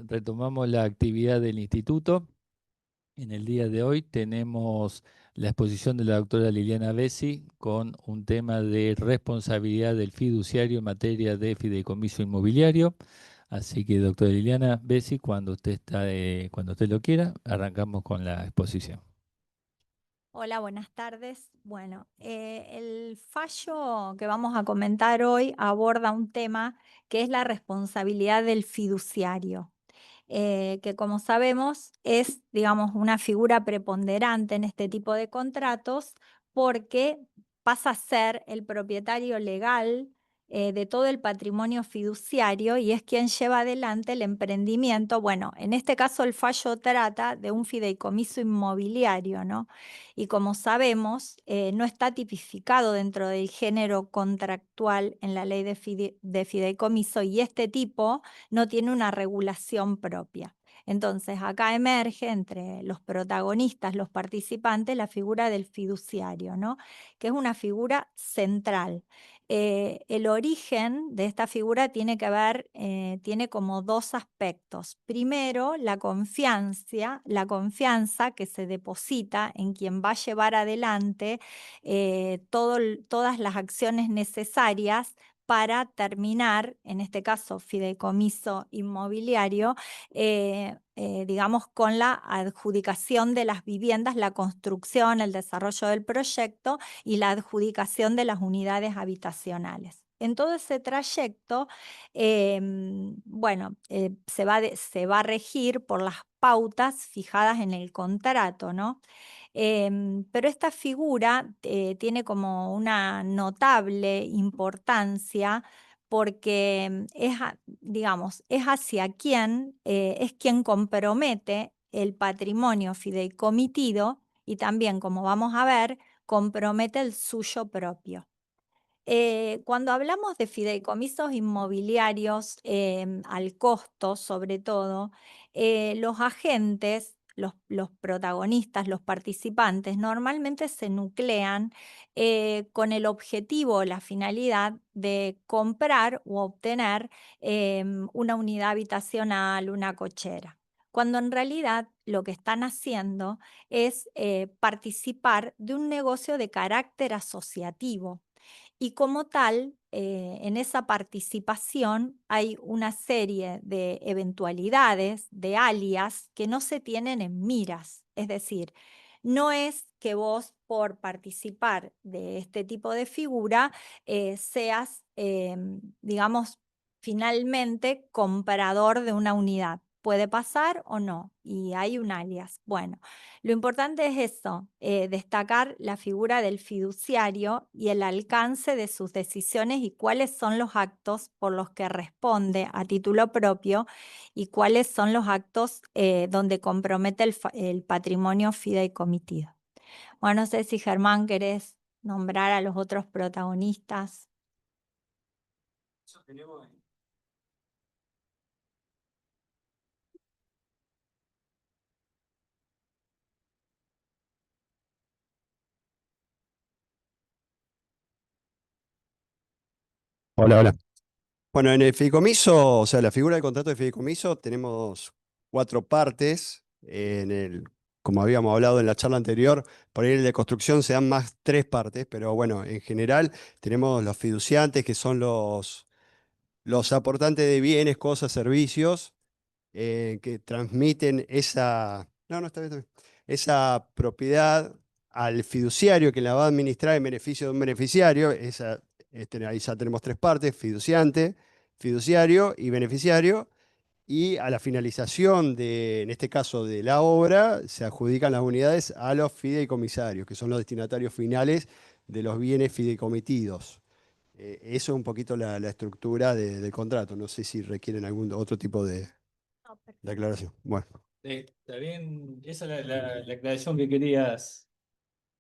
retomamos la actividad del instituto. En el día de hoy tenemos la exposición de la doctora Liliana Bessi con un tema de responsabilidad del fiduciario en materia de fideicomiso inmobiliario. Así que, doctora Liliana Bessi, cuando usted lo quiera, arrancamos con la exposición. Hola, buenas tardes. Bueno, el fallo que vamos a comentar hoy aborda un tema que es la responsabilidad del fiduciario, que como sabemos es, digamos, una figura preponderante en este tipo de contratos porque pasa a ser el propietario legal de todo el patrimonio fiduciario y es quien lleva adelante el emprendimiento. Bueno, en este caso el fallo trata de un fideicomiso inmobiliario, ¿no? Y como sabemos, no está tipificado dentro del género contractual en la ley de fideicomiso y este tipo no tiene una regulación propia. Entonces, acá emerge entre los protagonistas, los participantes, la figura del fiduciario, ¿no? Que es una figura central. El origen de esta figura tiene que ver, tiene como dos aspectos. Primero, la confianza que se deposita en quien va a llevar adelante todas las acciones necesarias para terminar, en este caso, fideicomiso inmobiliario, digamos, con la adjudicación de las viviendas, la construcción, el desarrollo del proyecto y la adjudicación de las unidades habitacionales. En todo ese trayecto, bueno, se va a regir por las pautas fijadas en el contrato, ¿no? Pero esta figura tiene como una notable importancia porque digamos, es hacia quien, es quien compromete el patrimonio fideicomitido y también, como vamos a ver, compromete el suyo propio. Cuando hablamos de fideicomisos inmobiliarios al costo, sobre todo, los agentes, los protagonistas, los participantes, normalmente se nuclean con el objetivo, la finalidad de comprar o obtener una unidad habitacional, una cochera, cuando en realidad lo que están haciendo es participar de un negocio de carácter asociativo y como tal, en esa participación hay una serie de eventualidades, de alias, que no se tienen en miras. Es decir, no es que vos por participar de este tipo de figura seas, digamos, finalmente comprador de una unidad. Puede pasar o no, y hay un alias. Bueno. Lo importante es eso, destacar la figura del fiduciario y el alcance de sus decisiones y cuáles son los actos por los que responde a título propio y cuáles son los actos donde compromete el patrimonio fideicomitido. Bueno, no sé si Germán querés nombrar a los otros protagonistas. Hola, hola. Bueno, en el fideicomiso, o sea, la figura del contrato de fideicomiso, tenemos cuatro partes. Como habíamos hablado en la charla anterior, por ahí en el de construcción se dan más tres partes, pero bueno, en general tenemos los fiduciantes, que son los aportantes de bienes, cosas, servicios, que transmiten esa, no, no, está bien, esa propiedad al fiduciario que la va a administrar en beneficio de un beneficiario. Ahí ya tenemos tres partes: fiduciante, fiduciario y beneficiario. Y a la finalización en este caso, de la obra, se adjudican las unidades a los fideicomisarios, que son los destinatarios finales de los bienes fideicomitidos. Eso es un poquito la estructura del contrato. No sé si requieren algún otro tipo No, de perfecto. aclaración. Bueno. Está bien, esa es la aclaración que querías.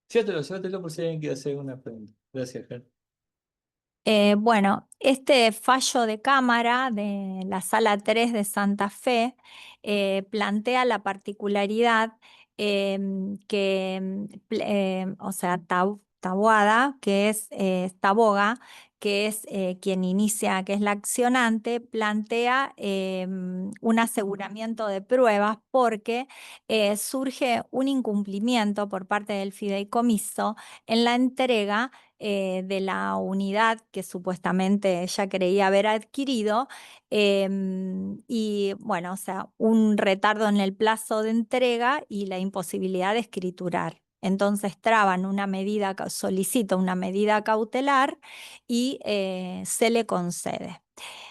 Llévatelo por si alguien quiere hacer una pregunta. Gracias, Ger. Bueno, este fallo de cámara de la Sala 3 de Santa Fe plantea la particularidad que, o sea, Taboada, que es Taboga, que es quien inicia, que es la accionante, plantea un aseguramiento de pruebas porque surge un incumplimiento por parte del fideicomiso en la entrega de la unidad que supuestamente ella creía haber adquirido, y bueno, o sea, un retardo en el plazo de entrega y la imposibilidad de escriturar. Entonces solicita una medida cautelar y se le concede.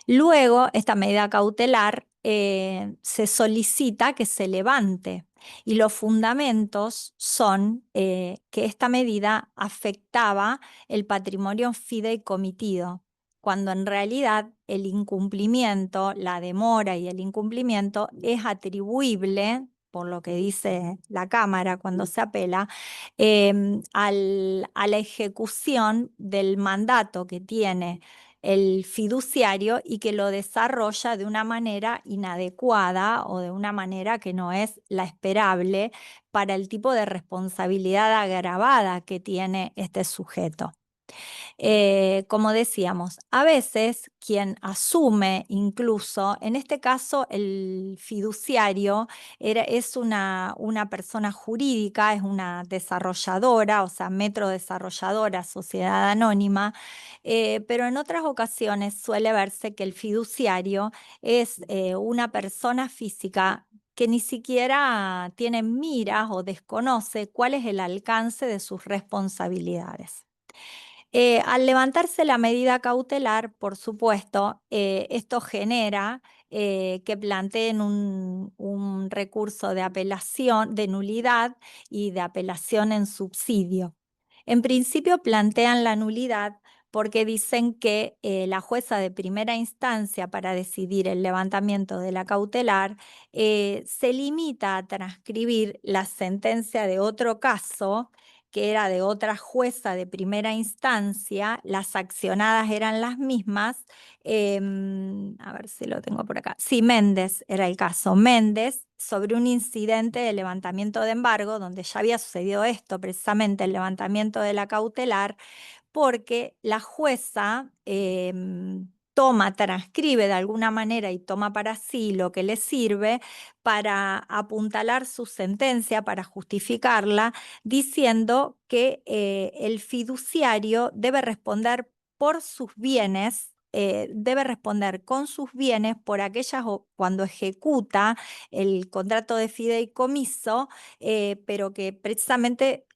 Luego, esta medida cautelar se solicita que se levante y los fundamentos son que esta medida afectaba el patrimonio fideicomitido, cuando en realidad el incumplimiento, la demora y el incumplimiento es atribuible, por lo que dice la Cámara cuando se apela, a la ejecución del mandato que tiene el fiduciario y que lo desarrolla de una manera inadecuada o de una manera que no es la esperable para el tipo de responsabilidad agravada que tiene este sujeto. Como decíamos, a veces quien asume incluso, en este caso el fiduciario es una persona jurídica, es una desarrolladora, o sea, Metro Desarrolladora, sociedad anónima, pero en otras ocasiones suele verse que el fiduciario es una persona física que ni siquiera tiene miras o desconoce cuál es el alcance de sus responsabilidades. Al levantarse la medida cautelar, por supuesto, esto genera que planteen un recurso de apelación, de nulidad y de apelación en subsidio. En principio plantean la nulidad porque dicen que la jueza de primera instancia para decidir el levantamiento de la cautelar se limita a transcribir la sentencia de otro caso que era de otra jueza de primera instancia, las accionadas eran las mismas, a ver si lo tengo por acá, sí, Méndez era el caso, Méndez, sobre un incidente de levantamiento de embargo, donde ya había sucedido esto, precisamente el levantamiento de la cautelar, porque la jueza transcribe de alguna manera y toma para sí lo que le sirve para apuntalar su sentencia, para justificarla, diciendo que el fiduciario debe responder por sus bienes. Debe responder con sus bienes por cuando ejecuta el contrato de fideicomiso, pero que precisamente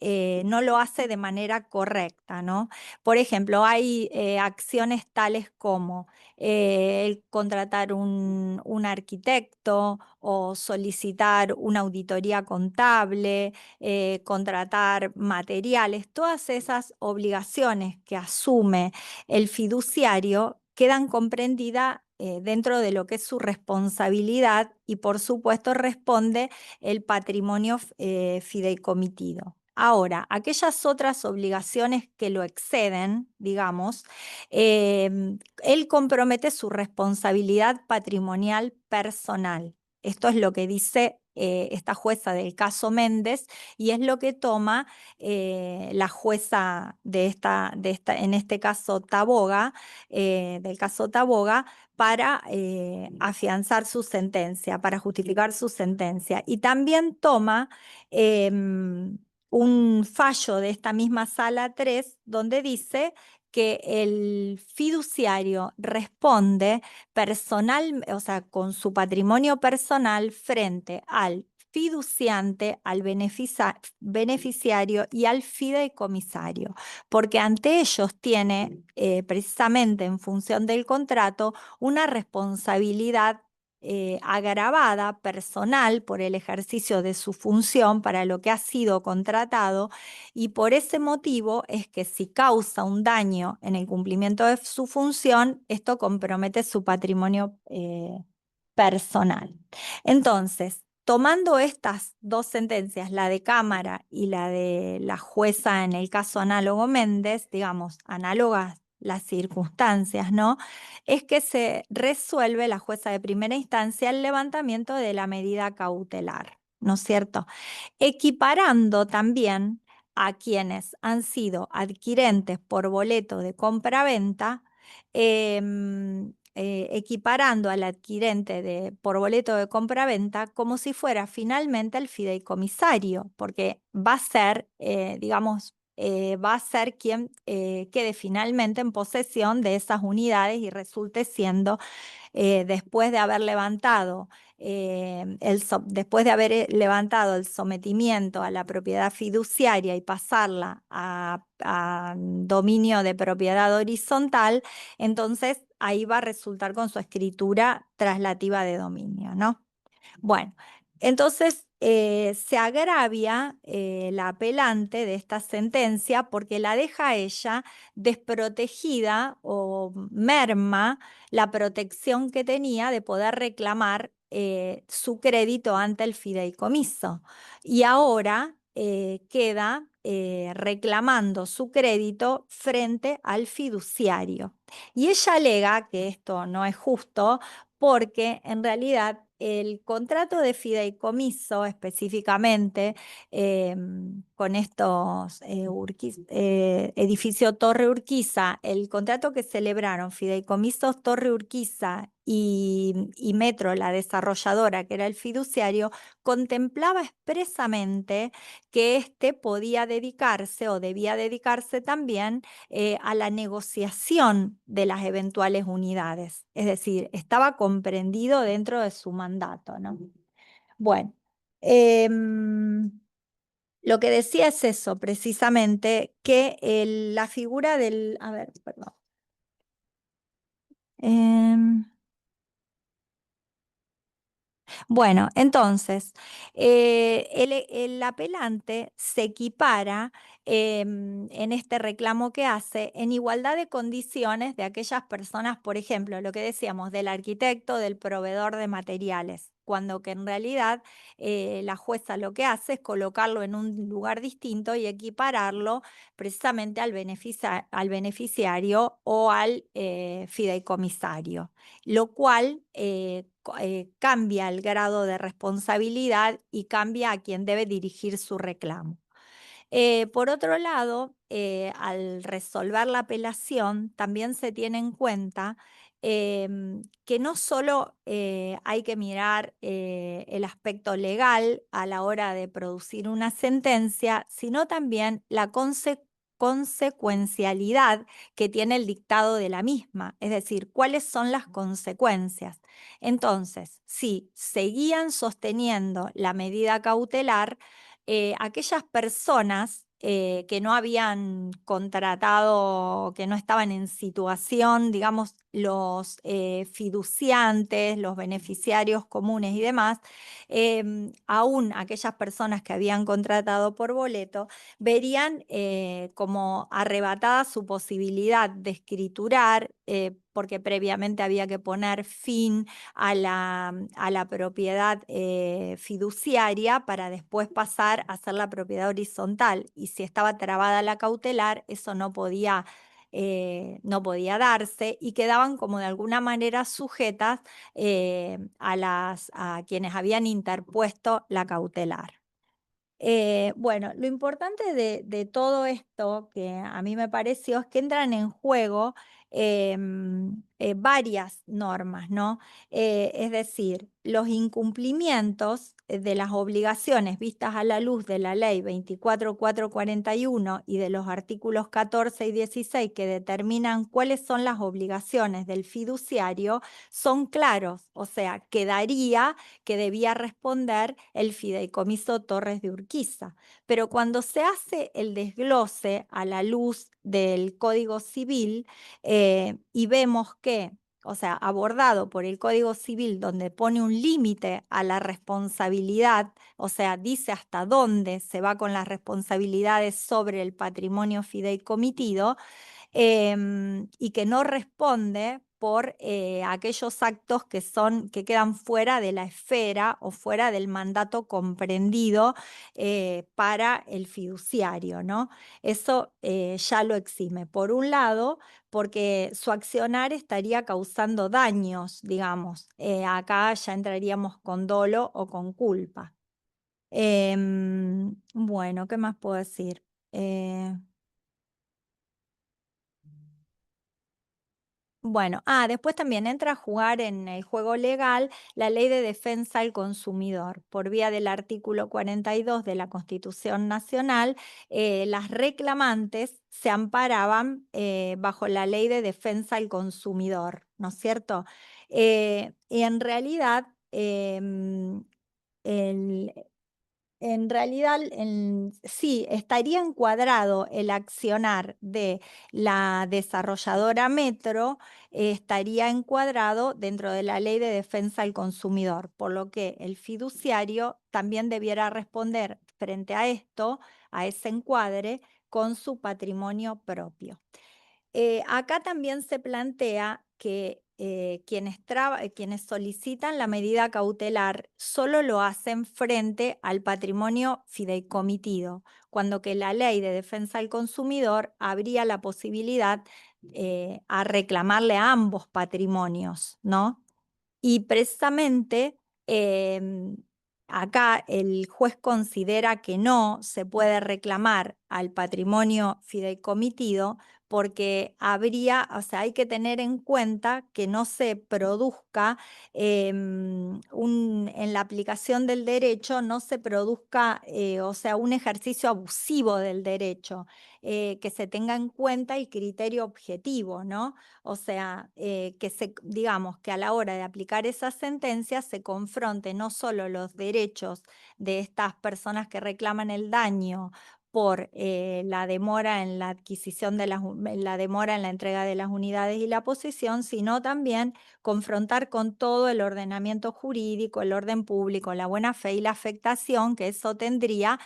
no lo hace de manera correcta, ¿no? Por ejemplo, hay acciones tales como el contratar un arquitecto o solicitar una auditoría contable, contratar materiales, todas esas obligaciones que asume el fiduciario quedan comprendidas dentro de lo que es su responsabilidad y por supuesto responde el patrimonio fideicomitido. Ahora, aquellas otras obligaciones que lo exceden, digamos, él compromete su responsabilidad patrimonial personal. Esto es lo que dice esta jueza del caso Méndez y es lo que toma la jueza en este caso Taboga, del caso Taboga, para afianzar su sentencia, para justificar su sentencia. Y también toma un fallo de esta misma sala 3 donde dice que el fiduciario responde personal, o sea, con su patrimonio personal frente al fiduciante, al beneficiario y al fideicomisario, porque ante ellos tiene, precisamente en función del contrato, una responsabilidad agravada personal por el ejercicio de su función para lo que ha sido contratado y por ese motivo es que si causa un daño en el cumplimiento de su función, esto compromete su patrimonio personal. Entonces, tomando estas dos sentencias, la de Cámara y la de la jueza en el caso análogo Méndez, digamos, análogas las circunstancias, ¿no? Es que se resuelve la jueza de primera instancia el levantamiento de la medida cautelar, ¿no es cierto? Equiparando también a quienes han sido adquirentes por boleto de compraventa, equiparando al adquirente por boleto de compraventa como si fuera finalmente el fideicomisario, porque va a ser, digamos, va a ser quien quede finalmente en posesión de esas unidades y resulte siendo, después de haber levantado después de haber levantado el sometimiento a la propiedad fiduciaria y pasarla a dominio de propiedad horizontal, entonces ahí va a resultar con su escritura traslativa de dominio, ¿no? Bueno, entonces se agravia la apelante de esta sentencia porque la deja a ella desprotegida o merma la protección que tenía de poder reclamar su crédito ante el fideicomiso. Y ahora queda reclamando su crédito frente al fiduciario. Y ella alega que esto no es justo porque en realidad el contrato de fideicomiso específicamente con estos edificio Torre Urquiza, el contrato que celebraron Fideicomisos Torre Urquiza y Metro, la desarrolladora que era el fiduciario, contemplaba expresamente que éste podía dedicarse o debía dedicarse también a la negociación de las eventuales unidades. Es decir, estaba comprendido dentro de su mandato, ¿no? Bueno, lo que decía es eso, precisamente, que la figura del... A ver, perdón. Em, Bueno, entonces, el apelante se equipara en este reclamo que hace en igualdad de condiciones de aquellas personas, por ejemplo, lo que decíamos del arquitecto, del proveedor de materiales, cuando que en realidad la jueza lo que hace es colocarlo en un lugar distinto y equipararlo precisamente al beneficiario o al fideicomisario, lo cual cambia el grado de responsabilidad y cambia a quien debe dirigir su reclamo. Por otro lado, al resolver la apelación, también se tiene en cuenta que no solo hay que mirar el aspecto legal a la hora de producir una sentencia, sino también la consecuencialidad que tiene el dictado de la misma, es decir, cuáles son las consecuencias. Entonces, si seguían sosteniendo la medida cautelar, aquellas personas que no habían contratado, que no estaban en situación, digamos, los fiduciantes, los beneficiarios comunes y demás, aún aquellas personas que habían contratado por boleto, verían como arrebatada su posibilidad de escriturar, porque previamente había que poner fin a la propiedad fiduciaria para después pasar a ser la propiedad horizontal. Y si estaba trabada la cautelar, eso no podía darse y quedaban como de alguna manera sujetas a quienes habían interpuesto la cautelar. Bueno, lo importante de todo esto que a mí me pareció es que entran en juego varias normas, ¿no? Es decir, los incumplimientos de las obligaciones vistas a la luz de la ley 24.441 y de los artículos 14 y 16 que determinan cuáles son las obligaciones del fiduciario son claros, o sea, quedaría que debía responder el fideicomiso Torres de Urquiza. Pero cuando se hace el desglose a la luz del Código Civil y vemos que, o sea, abordado por el Código Civil, donde pone un límite a la responsabilidad, o sea, dice hasta dónde se va con las responsabilidades sobre el patrimonio fideicomitido, y que no responde por aquellos actos que quedan fuera de la esfera o fuera del mandato comprendido para el fiduciario, ¿no? Eso ya lo exime. Por un lado, porque su accionar estaría causando daños, digamos. Acá ya entraríamos con dolo o con culpa. Bueno, ¿qué más puedo decir? Bueno, después también entra a jugar en el juego legal la Ley de Defensa al Consumidor. Por vía del artículo 42 de la Constitución Nacional, las reclamantes se amparaban bajo la Ley de Defensa al Consumidor, ¿no es cierto? Y en realidad, el, sí, estaría encuadrado el accionar de la desarrolladora Metro, estaría encuadrado dentro de la Ley de Defensa al Consumidor, por lo que el fiduciario también debiera responder frente a esto, a ese encuadre, con su patrimonio propio. Acá también se plantea que quienes solicitan la medida cautelar solo lo hacen frente al patrimonio fideicomitido, cuando que la ley de defensa al consumidor habría la posibilidad a reclamarle a ambos patrimonios, ¿no? Y precisamente acá el juez considera que no se puede reclamar al patrimonio fideicomitido porque o sea, hay que tener en cuenta que no se produzca en la aplicación del derecho, no se produzca, o sea, un ejercicio abusivo del derecho, que se tenga en cuenta el criterio objetivo, ¿no? O sea, digamos que a la hora de aplicar esa sentencia se confronte no solo los derechos de estas personas que reclaman el daño por la demora en la adquisición de la demora en la entrega de las unidades y la posesión, sino también confrontar con todo el ordenamiento jurídico, el orden público, la buena fe y la afectación que eso tendría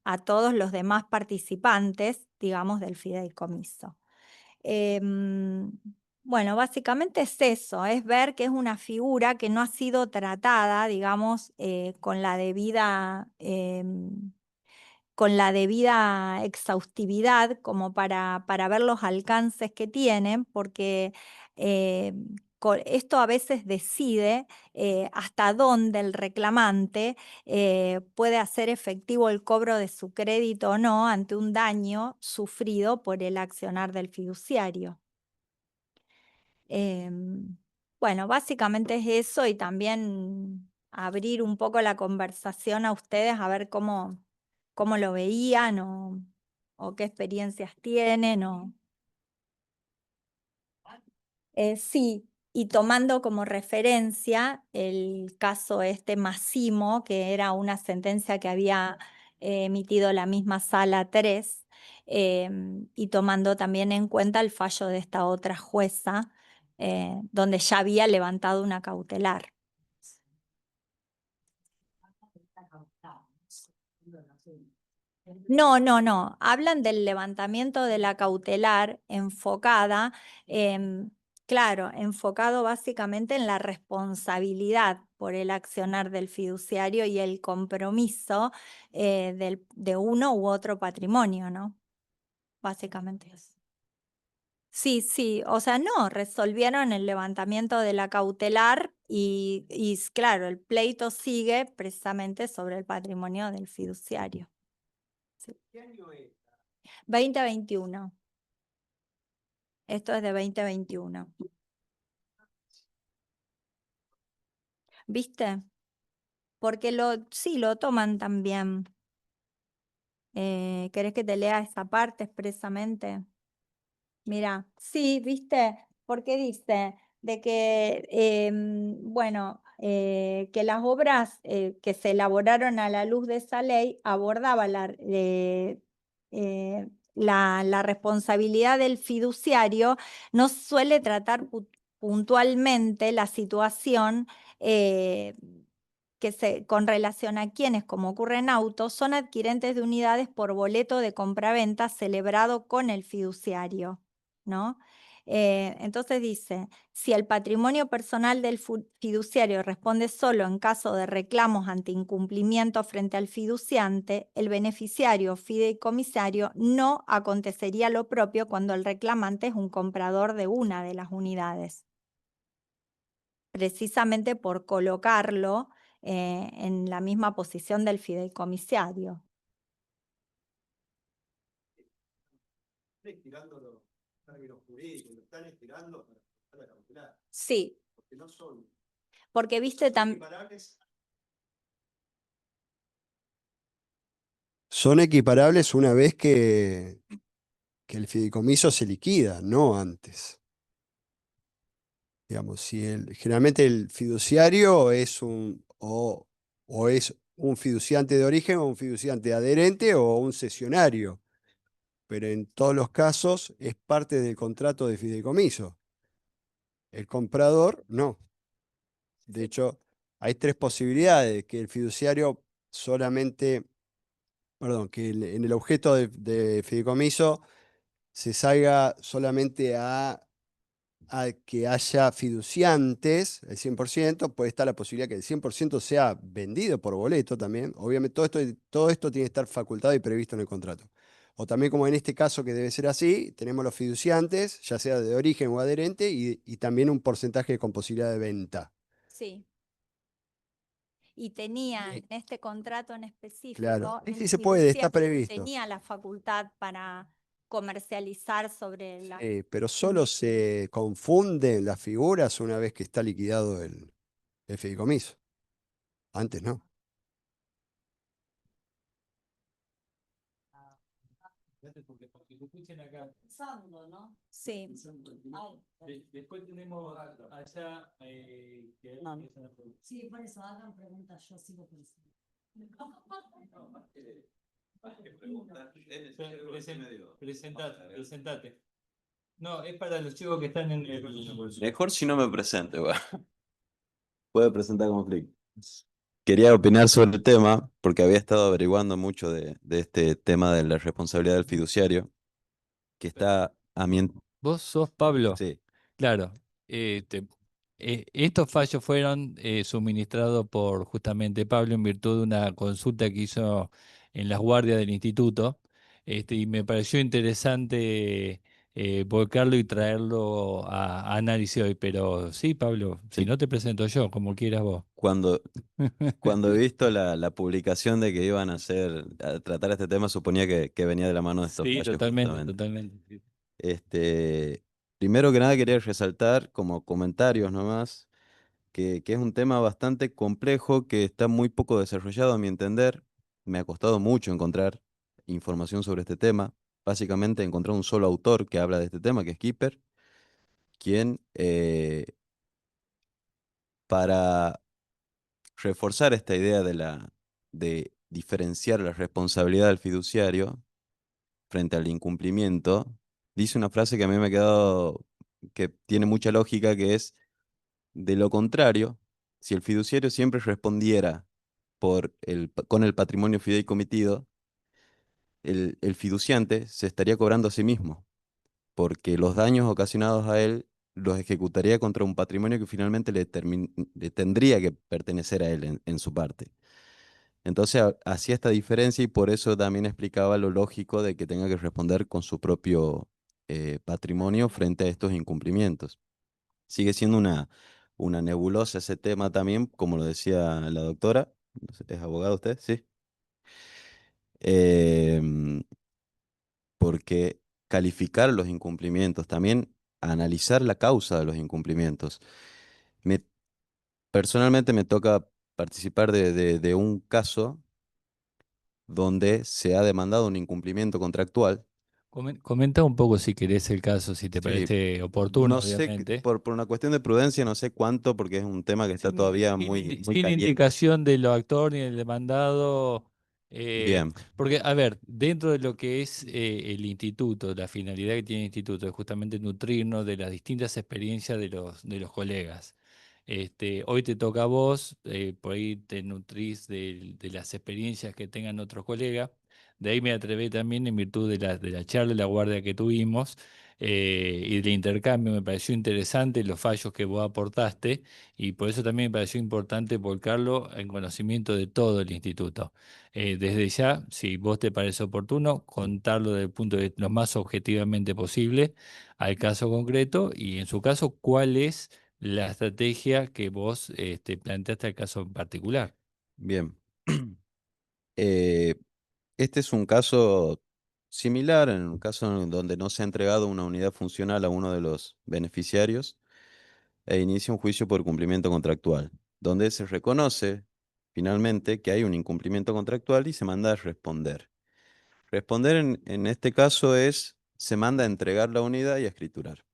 a todos los demás participantes, digamos, del fideicomiso. Em, bueno, básicamente es eso, es ver que es una figura que no ha sido tratada, digamos, con la debida exhaustividad como para ver los alcances que tienen, porque esto a veces decide hasta dónde el reclamante puede hacer efectivo el cobro de su crédito o no ante un daño sufrido por el accionar del fiduciario. Bueno, básicamente es eso y también abrir un poco la conversación a ustedes a ver cómo lo veían o qué experiencias tienen. Sí, y tomando como referencia el caso este Massimo, que era una sentencia que había emitido la misma Sala 3, y tomando también en cuenta el fallo de esta otra jueza, donde ya había levantado una cautelar. No, no, no. Hablan del levantamiento de la cautelar enfocada, claro, enfocado básicamente en la responsabilidad por el accionar del fiduciario y el compromiso de uno u otro patrimonio, ¿no? Básicamente eso. Sí, sí, o sea, no, resolvieron el levantamiento de la cautelar y claro, el pleito sigue precisamente sobre el patrimonio del fiduciario. Sí. ¿Qué año es? 2021. Esto es de 2021. ¿Viste? Porque sí, lo toman también. ¿Querés que te lea esa parte expresamente? Mira, sí, ¿viste? Porque dice de que, bueno, que las obras que se elaboraron a la luz de esa ley abordaban la responsabilidad del fiduciario, no suele tratar puntualmente la situación eh, con relación a quienes, como ocurre en autos, son adquirentes de unidades por boleto de compraventa celebrado con el fiduciario, ¿no? Entonces dice, si el patrimonio personal del fiduciario responde solo en caso de reclamos ante incumplimiento frente al fiduciante, el beneficiario fideicomisario no acontecería lo propio cuando el reclamante es un comprador de una de las unidades, precisamente por colocarlo en la misma posición del fideicomisario. estirando los términos jurídicos, lo están estirando para la cautelar. Sí, Porque no son porque viste también. equiparables. Son equiparables una vez que el fideicomiso se liquida, no antes. Digamos, si generalmente el fiduciario es o es un fiduciante de origen o un fiduciante adherente o un cesionario, pero en todos los casos es parte del contrato de fideicomiso. El comprador no. De hecho, hay tres posibilidades: que el fiduciario solamente, perdón, que en el objeto de fideicomiso se salga solamente a que haya fiduciantes, el 100%. Puede estar la posibilidad que el 100% sea vendido por boleto también. Obviamente todo esto tiene que estar facultado y previsto en el contrato. O también, como en este caso que debe ser así, tenemos los fiduciantes, ya sea de origen o adherente, y también un porcentaje con posibilidad de venta. Sí. Y tenían Sí. en este contrato en Claro, específico, sí, el sí se puede, está fiduciario previsto. tenía la facultad para comercializar sobre la. Sí, pero solo se confunden las figuras una vez que está liquidado el fideicomiso. Antes no. Porque escuchen acá. Pensando, ¿no? Sí. Después tenemos allá que No. Sí, por eso hagan preguntas, yo sigo pensando. Presentate. No, es para los chicos que están en el. Mejor si no me presento, igual. Puedo presentar conflicto. Quería opinar sobre el tema porque había estado averiguando mucho de este tema de la responsabilidad del fiduciario, que está a mi... ¿Vos sos Pablo? Sí, Claro. eh, te- Estos fallos fueron suministrados por justamente Pablo en virtud de una consulta que hizo en las guardias del instituto, y me pareció interesante volcarlo y traerlo a análisis hoy. Pero sí, Pablo, si sí. no te presento yo, como quieras vos. Cuando he visto la publicación de que iban a tratar este tema, suponía que venía de la mano de estos Sí, fallos totalmente, justamente. totalmente. Sí. Este, primero que nada quería resaltar como comentarios nomás que es un tema bastante complejo que está muy poco desarrollado a mi entender. Me ha costado mucho encontrar información sobre este tema. Básicamente encontré un solo autor que habla de este tema, que es Kipper, quien para reforzar esta idea de diferenciar la responsabilidad del fiduciario frente al incumplimiento, dice una frase que a mí me ha quedado, que tiene mucha lógica, que es: de lo contrario, si el fiduciario siempre respondiera con el patrimonio fideicomitido, el fiduciante se estaría cobrando a sí mismo, porque los daños ocasionados a él los ejecutaría contra un patrimonio que finalmente le tendría que pertenecer a él en su parte. Entonces hacía esta diferencia y por eso también explicaba lo lógico de que tenga que responder con su propio patrimonio frente a estos incumplimientos. Sigue siendo una nebulosa ese tema también, como lo decía la doctora. No sé, ¿es abogado usted? Sí. Em, Porque calificar los incumplimientos, también analizar la causa de los incumplimientos. Me, personalmente me toca participar de un caso donde se ha demandado un incumplimiento contractual. Comenta un poco si querés el caso, si te Sí, parece oportuno, no sé, obviamente. por una cuestión de prudencia, no sé cuánto, porque es un tema que está todavía muy Sin caliente. indicación del actor ni del demandado, Bien, porque, a ver, dentro de lo que es el instituto, la finalidad que tiene el instituto es justamente nutrirnos de las distintas experiencias de los colegas. Hoy te toca a vos, por ahí te nutrís de las experiencias que tengan otros colegas. De ahí me atreví también en virtud de la charla y la guardia que tuvimos, y del intercambio. Me pareció interesante los fallos que vos aportaste, y por eso también me pareció importante volcarlo en conocimiento de todo el instituto. Desde ya, si vos te parece oportuno, contarlo desde el punto de lo más objetivamente posible al caso concreto, y en su caso, cuál es la estrategia que vos planteaste al caso en particular. bien. Eh, este es un caso similar, en un caso en donde no se ha entregado una unidad funcional a uno de los beneficiarios, e inicia un juicio por cumplimiento contractual, donde se reconoce finalmente que hay un incumplimiento contractual y se manda a responder. Responder en este caso se manda a entregar la unidad y a escriturar.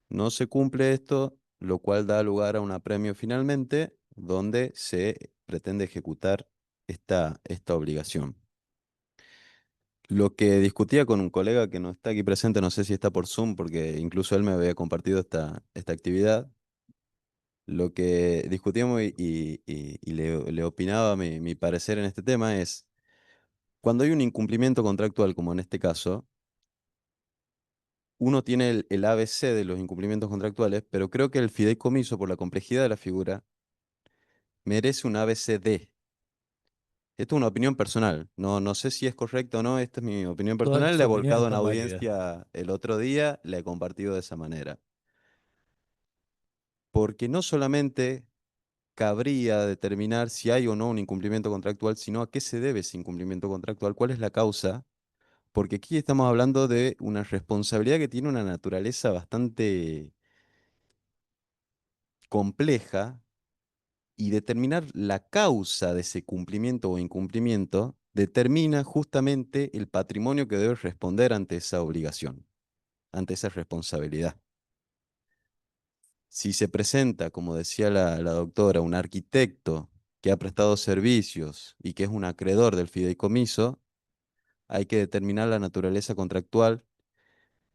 No se cumple esto, lo cual da lugar a un apremio finalmente, donde se pretende ejecutar esta obligación. Lo que discutía con un colega que no está aquí presente, no sé si está por Zoom, porque incluso él me había compartido esta actividad. Lo que discutíamos y le opinaba mi parecer en este tema es, cuando hay un incumplimiento contractual, como en este caso, uno tiene el ABC de los incumplimientos contractuales, pero creo que el fideicomiso, por la complejidad de la figura, merece un ABCD. Esto es una opinión personal. No sé si es correcto o no, esta es mi opinión Todas personal. las La he opiniones volcado en son válidas. audiencia el otro día, la he compartido de esa manera. Porque no solamente cabría determinar si hay o no un incumplimiento contractual, sino a qué se debe ese incumplimiento contractual, cuál es la causa, porque aquí estamos hablando de una responsabilidad que tiene una naturaleza bastante compleja y determinar la causa de ese cumplimiento o incumplimiento determina justamente el patrimonio que debe responder ante esa obligación, ante esa responsabilidad. Si se presenta, como decía la doctora, un arquitecto que ha prestado servicios y que es un acreedor del fideicomiso, hay que determinar la naturaleza contractual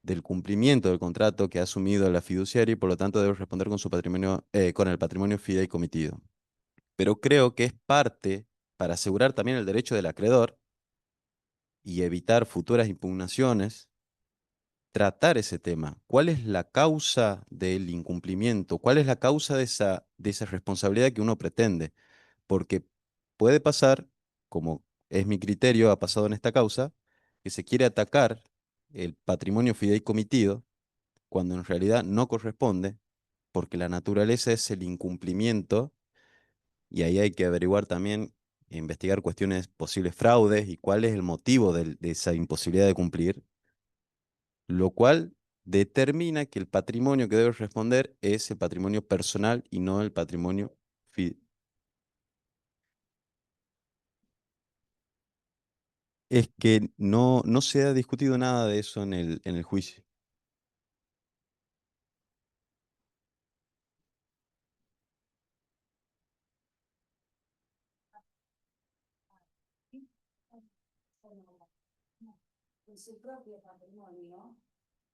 del cumplimiento del contrato que ha asumido la fiduciaria y por lo tanto debe responder con su patrimonio, con el patrimonio fideicomitido. Pero creo que es parte para asegurar también el derecho del acreedor y evitar futuras impugnaciones, tratar ese tema. ¿Cuál es la causa del incumplimiento? ¿Cuál es la causa de esa responsabilidad que uno pretende? Porque puede pasar, como es mi criterio, ha pasado en esta causa, que se quiere atacar el patrimonio fideicomitido cuando en realidad no corresponde, porque la naturaleza es el incumplimiento y ahí hay que averiguar también, investigar cuestiones posibles fraudes y cuál es el motivo de esa imposibilidad de cumplir, lo cual determina que el patrimonio que debe responder es el patrimonio personal y no el patrimonio fi- Es que no se ha discutido nada de eso en el juicio. En su propio patrimonio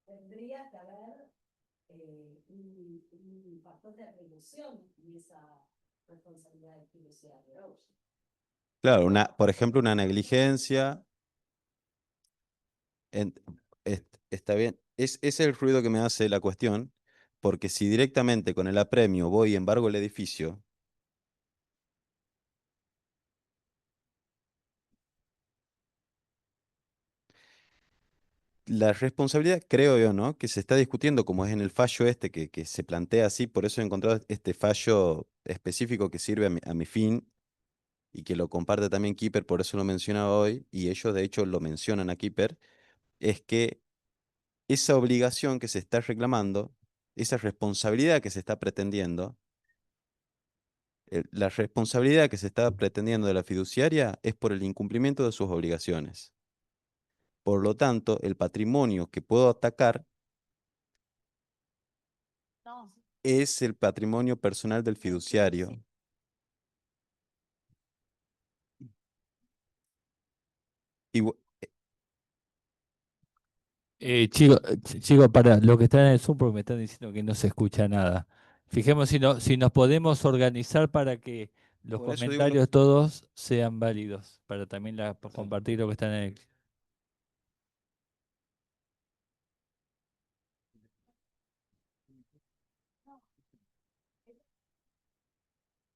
tendría que haber un factor de atribución en esa responsabilidad del fiduciario. Claro, por ejemplo, una negligencia, en- está bien. Ese es el ruido que me hace la cuestión, porque si directamente con el apremio voy y embargo el edificio, la responsabilidad, creo yo, ¿no? Que se está discutiendo, como es en el fallo este, que se plantea así, por eso he encontrado este fallo específico que sirve a mi fin y que lo comparte también Keeper, por eso lo mencionaba hoy, y ellos de hecho lo mencionan a Keeper, es que esa obligación que se está reclamando, esa responsabilidad que se está pretendiendo, la responsabilidad que se está pretendiendo de la fiduciaria es por el incumplimiento de sus obligaciones. Por lo tanto, el patrimonio que puedo atacar No, es el patrimonio personal del fiduciario. sí. Y, Chicos, para lo que están en el Zoom, porque me están diciendo que no se escucha nada. Fijemos si nos podemos organizar para que los por eso digo, comentarios todos sean válidos, para también compartir lo que están en el...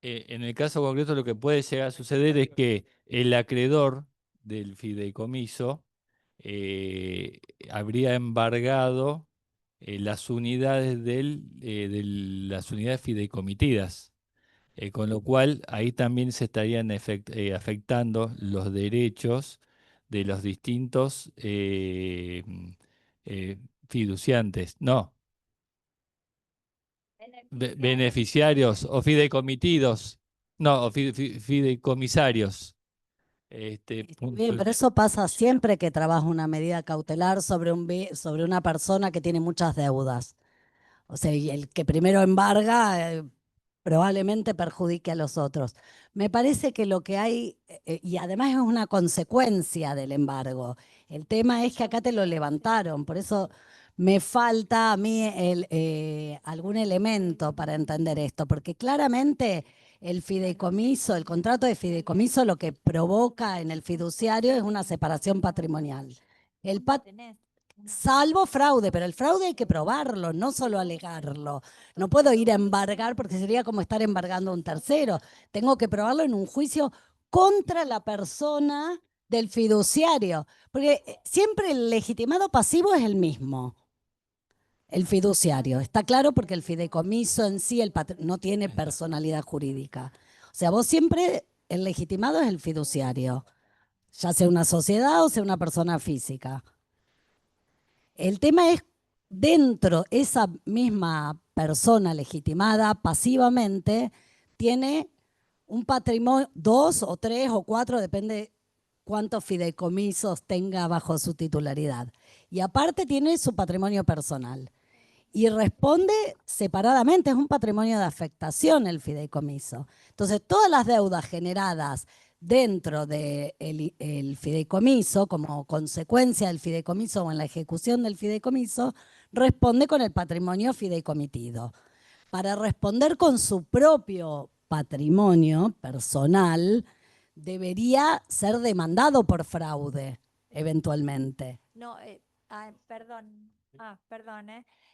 En el caso concreto, lo que puede llegar a suceder es que el acreedor del fideicomiso eh, habría embargado las unidades de las unidades fideicomitidas, con lo cual ahí también se estarían afectando los derechos de los distintos fiduciantes, no, beneficiarios o fideicomisarios, no, o fideicomisarios. Está bien, pero eso pasa siempre que trabaja una medida cautelar sobre sobre una persona que tiene muchas deudas. O sea, y el que primero embarga probablemente perjudique a los otros. Me parece que lo que hay, y además es una consecuencia del embargo, el tema es que acá te lo levantaron, por eso me falta a mí algún elemento para entender esto, porque claramente el fideicomiso, el contrato de fideicomiso lo que provoca en el fiduciario es una separación patrimonial. El salvo fraude, pero el fraude hay que probarlo, no solo alegarlo. No puedo ir a embargar porque sería como estar embargando a un tercero. Tengo que probarlo en un juicio contra la persona del fiduciario, porque siempre el legitimado pasivo es el mismo, el fiduciario. Está claro porque el fideicomiso en sí no tiene personalidad jurídica. O sea, vos siempre, el legitimado es el fiduciario, ya sea una sociedad o sea una persona física. El tema es, dentro esa misma persona legitimada pasivamente, tiene un patrimonio, 2 o 3 o 4, depende cuántos fideicomisos tenga bajo su titularidad. Y aparte tiene su patrimonio personal. Y responde separadamente, es un patrimonio de afectación el fideicomiso. Entonces, todas las deudas generadas dentro del fideicomiso, como consecuencia del fideicomiso o en la ejecución del fideicomiso, responde con el patrimonio fideicomitido. Para responder con su propio patrimonio personal, debería ser demandado por fraude, eventualmente. No, perdón. Perdón,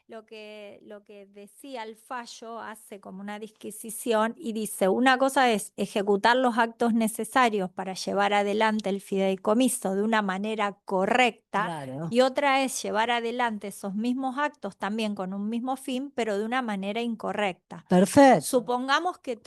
lo que decía el fallo hace como una disquisición y dice, una cosa es ejecutar los actos necesarios para llevar adelante el fideicomiso de una manera correcta, Claro. y otra es llevar adelante esos mismos actos también con un mismo fin, pero de una manera incorrecta. Perfecto. Supongamos que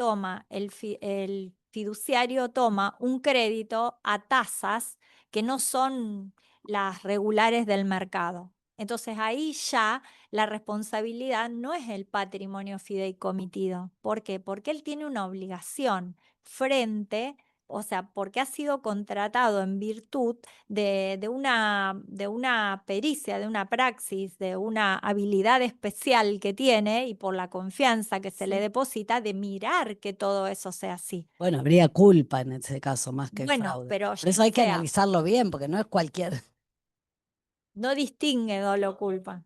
el fiduciario toma un crédito a tasas que no son las regulares del mercado. Entonces ahí ya la responsabilidad no es el patrimonio fideicomitido. ¿Por qué? Porque él tiene una obligación frente, o sea, porque ha sido contratado en virtud de una pericia, de una praxis, de una habilidad especial que tiene y por la confianza que se le deposita de mirar que todo eso sea así. Bueno, habría culpa en ese caso más que Bueno, fraude. pero Por eso hay que sea, analizarlo bien, porque no es cualquier. no distingue dolo o culpa.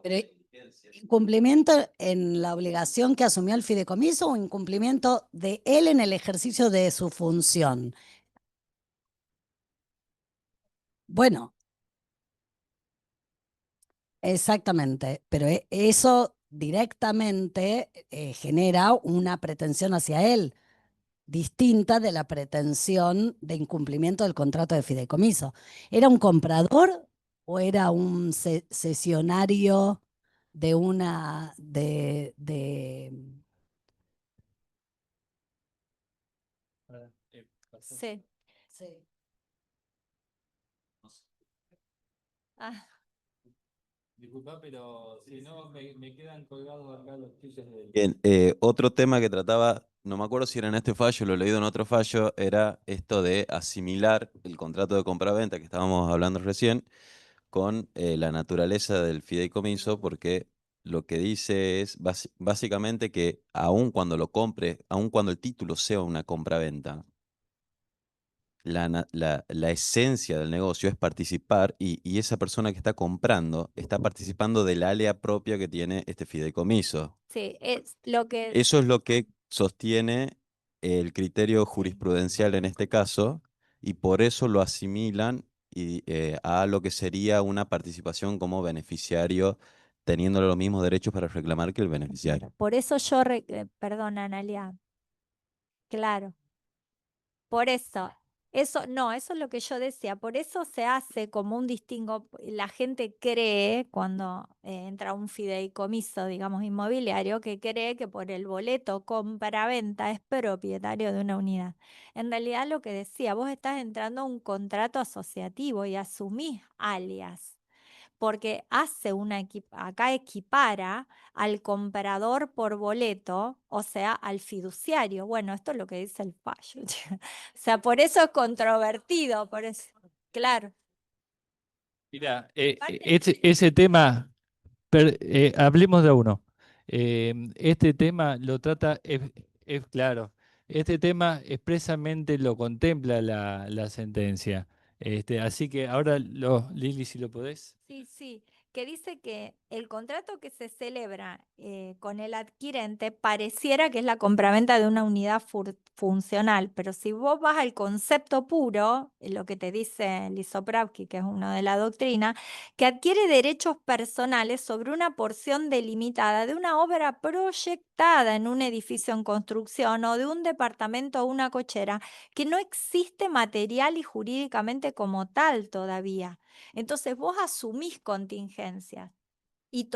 Pero ¿incumplimiento en la obligación que asumió el fideicomiso o incumplimiento de él en el ejercicio de su función? Bueno, exactamente, pero eso directamente genera una pretensión hacia él, distinta de la pretensión de incumplimiento del contrato de fideicomiso. ¿Era un comprador o era un cesionario de una Sí. Ah, Disculpa, pero si no me quedan colgados acá los tickets del... Bien, otro tema que trataba, no me acuerdo si era en este fallo, lo he leído en otro fallo, era esto de asimilar el contrato de compraventa que estábamos hablando recién con la naturaleza del fideicomiso, porque lo que dice es básicamente que aun cuando lo compre, aun cuando el título sea una compraventa, la esencia del negocio es participar y esa persona que está comprando está participando de la alea propia que tiene este fideicomiso. sí, es lo que... Eso es lo que sostiene el criterio jurisprudencial en este caso y por eso lo asimilan a lo que sería una participación como beneficiario, teniendo los mismos derechos para reclamar que el beneficiario. Por eso yo, perdón, Analia, claro, por eso Eso, no, eso es lo que yo decía. Por eso se hace como un distingo. La gente cree, cuando entra a un fideicomiso, digamos, inmobiliario, que cree que por el boleto compra-venta es propietario de una unidad. En realidad, lo que decía, vos estás entrando a un contrato asociativo y asumís alias, porque hace acá equipara al comprador por boleto, o sea, al fiduciario. Bueno, esto es lo que dice el fallo. O sea, por eso es controvertido, por eso. Claro. Mira, Aparte, ese tema, hablemos de uno. Este tema lo trata, es claro, este tema expresamente lo contempla la sentencia. Así que ahora, Lili, si lo podés. sí, sí, que dice que el contrato que se celebra con el adquirente pareciera que es la compraventa de una unidad funcional, pero si vos vas al concepto puro, lo que te dice Lisopravsky, que es uno de la doctrina, que adquiere derechos personales sobre una porción delimitada de una obra proyectada en un edificio en construcción o de un departamento o una cochera, que no existe material y jurídicamente como tal todavía. Entonces vos asumís contingencias y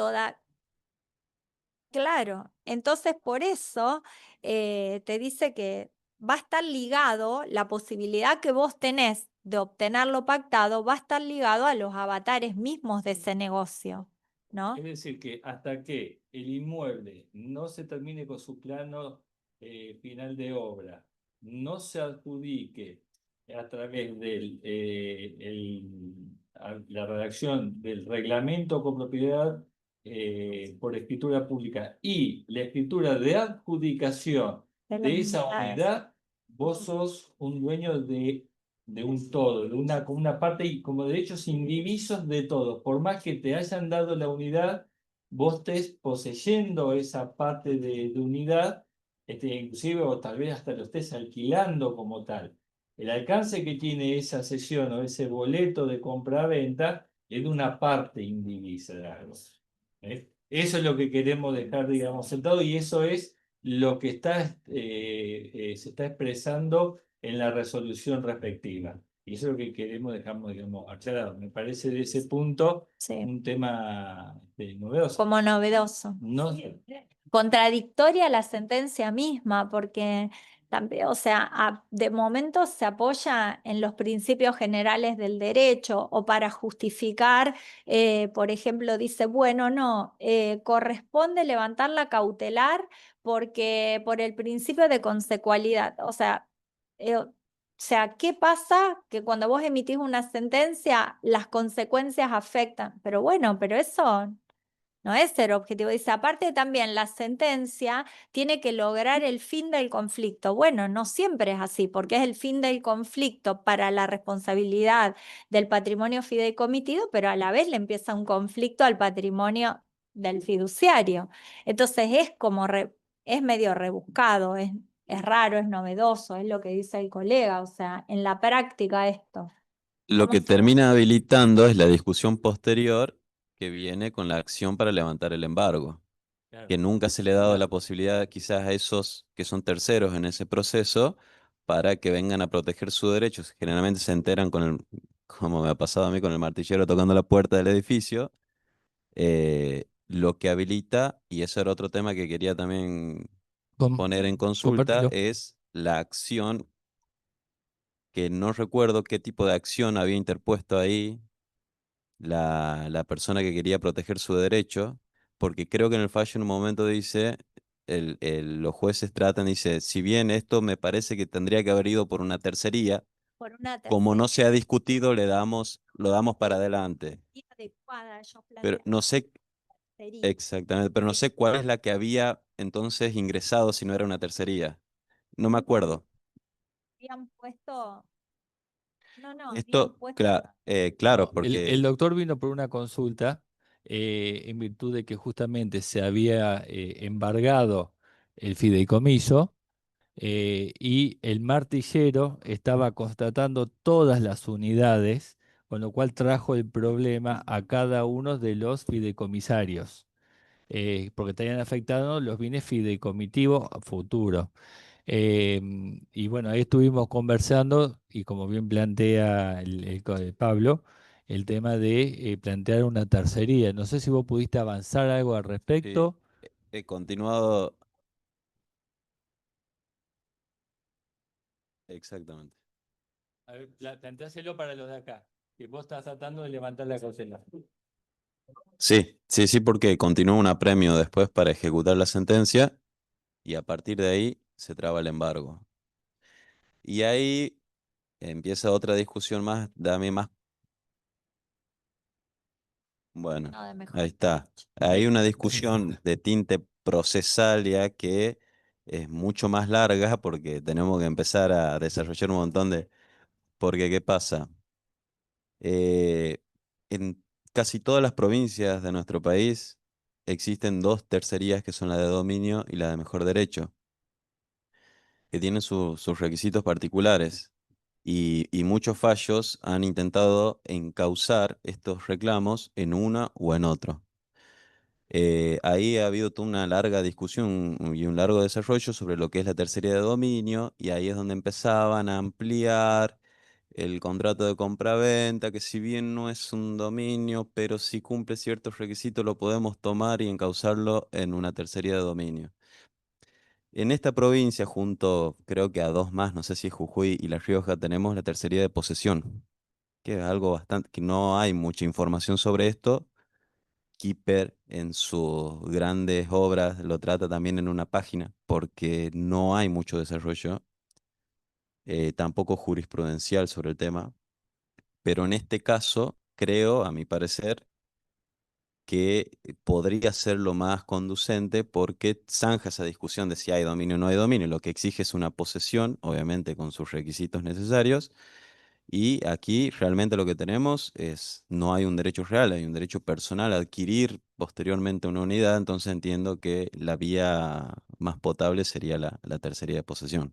claro, entonces por eso te dice que va a estar ligado, la posibilidad que vos tenés de obtener lo pactado va a estar ligado a los avatares mismos de ese negocio, ¿no? Es decir, que hasta que el inmueble no se termine con su plano final de obra, no se adjudique a través la redacción del reglamento con propiedad por escritura pública y la escritura de adjudicación De las de esa unidades. unidad, vos sos un dueño de un todo, como una parte y como derechos indivisos de todos. Por más que te hayan dado la unidad, vos estés poseyendo esa parte de unidad, inclusive o tal vez hasta lo estés alquilando como tal. El alcance que tiene esa sesión o ese boleto de compra-venta es de una parte indivisa de algo. Eso es lo que queremos dejar, digamos, sentado y eso es lo que se está expresando en la resolución respectiva. Y eso es lo que queremos dejar, digamos, aclarado. Me parece de ese punto Sí, un tema novedoso. como novedoso. No, Contradictoria la sentencia misma, porque también, o sea, de momento se apoya en los principios generales del derecho o para justificar, por ejemplo, dice, bueno, no, corresponde levantar la cautelar porque por el principio de consecualidad, o sea, ¿qué pasa? Que cuando vos emitís una sentencia, las consecuencias afectan. Pero bueno, pero eso no es ser objetivo. Dice, aparte también la sentencia tiene que lograr el fin del conflicto. Bueno, no siempre es así, porque es el fin del conflicto para la responsabilidad del patrimonio fideicomitido, pero a la vez le empieza un conflicto al patrimonio del fiduciario. Entonces es medio rebuscado, es raro, es novedoso, es lo que dice el colega. O sea, en la práctica esto. Lo ¿Cómo que se ve? termina habilitando es la discusión posterior que viene con la acción para levantar el embargo, claro. que nunca se le ha dado la posibilidad quizás a esos que son terceros en ese proceso para que vengan a proteger sus derechos. Generalmente se enteran como me ha pasado a mí, con el martillero tocando la puerta del edificio. Lo que habilita, y eso era otro tema que quería también poner en consulta, Compartilo. es la acción, que no recuerdo qué tipo de acción había interpuesto ahí la persona que quería proteger su derecho, porque creo que en el fallo en un momento dice, los jueces tratan, dice, si bien esto me parece que tendría que haber ido por una tercería, Por una como no se ha tercera discutido, lo damos para adelante. adecuada, ellos Pero plantean no sé sería. exactamente, pero no sé cuál es la que había entonces ingresado si no era una tercería. No me acuerdo. Habían puesto, no, habían Esto, puesto, claro, No, el porque doctor vino por una consulta en virtud de que justamente se había embargado el fideicomiso y el martillero estaba constatando todas las unidades, con lo cual trajo el problema a cada uno de los fideicomisarios, porque tenían afectado los bienes fideicomitivos a futuro. Y bueno, ahí estuvimos conversando y como bien plantea Pablo, el tema de plantear una tercería. No sé si vos pudiste avanzar algo al Sí, respecto. he continuado exactamente. A ver, planteáselo para los de acá, que vos estás tratando de levantar la cautela. Sí, sí, sí, porque continúa un apremio después para ejecutar la sentencia y a partir de ahí se traba el embargo. Y ahí empieza otra discusión más, dame más. Bueno, No, de mejor. ahí está. Hay una discusión de tinte procesal ya que es mucho más larga porque tenemos que empezar a desarrollar un montón de... Porque, ¿qué pasa? Eh, en casi todas las provincias de nuestro país existen dos tercerías que son la de dominio y la de mejor derecho, que tienen sus requisitos particulares. Y muchos fallos han intentado encauzar estos reclamos en una o en otro. Ahí ha habido toda una larga discusión y un largo desarrollo sobre lo que es la tercería de dominio, y ahí es donde empezaban a ampliar el contrato de compraventa, que si bien no es un dominio, pero si cumple ciertos requisitos, lo podemos tomar y encauzarlo en una tercería de dominio. En esta provincia, junto creo que a dos más, no sé si es Jujuy y La Rioja, tenemos la tercería de posesión, que es algo bastante, que no hay mucha información sobre esto. Keeper en sus grandes obras lo trata también en una página porque no hay mucho desarrollo, tampoco jurisprudencial sobre el tema, pero en este caso creo, a mi parecer, que podría ser lo más conducente porque zanja esa discusión de si hay dominio o no hay dominio. Lo que exige es una posesión, obviamente con sus requisitos necesarios. Y aquí realmente lo que tenemos es, no hay un derecho real, hay un derecho personal a adquirir posteriormente una unidad, entonces entiendo que la vía más potable sería la tercería de posesión,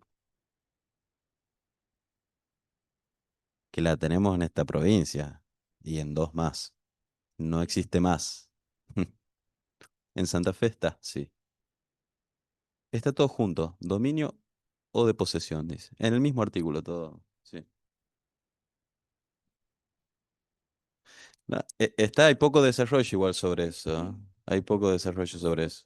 que la tenemos en esta provincia y en dos más. No existe más. En Santa Fe está, sí. Está todo junto, dominio o de posesión, dice. En el mismo artículo todo, sí. Hay poco desarrollo igual sobre eso, ¿eh? Hay poco desarrollo sobre eso.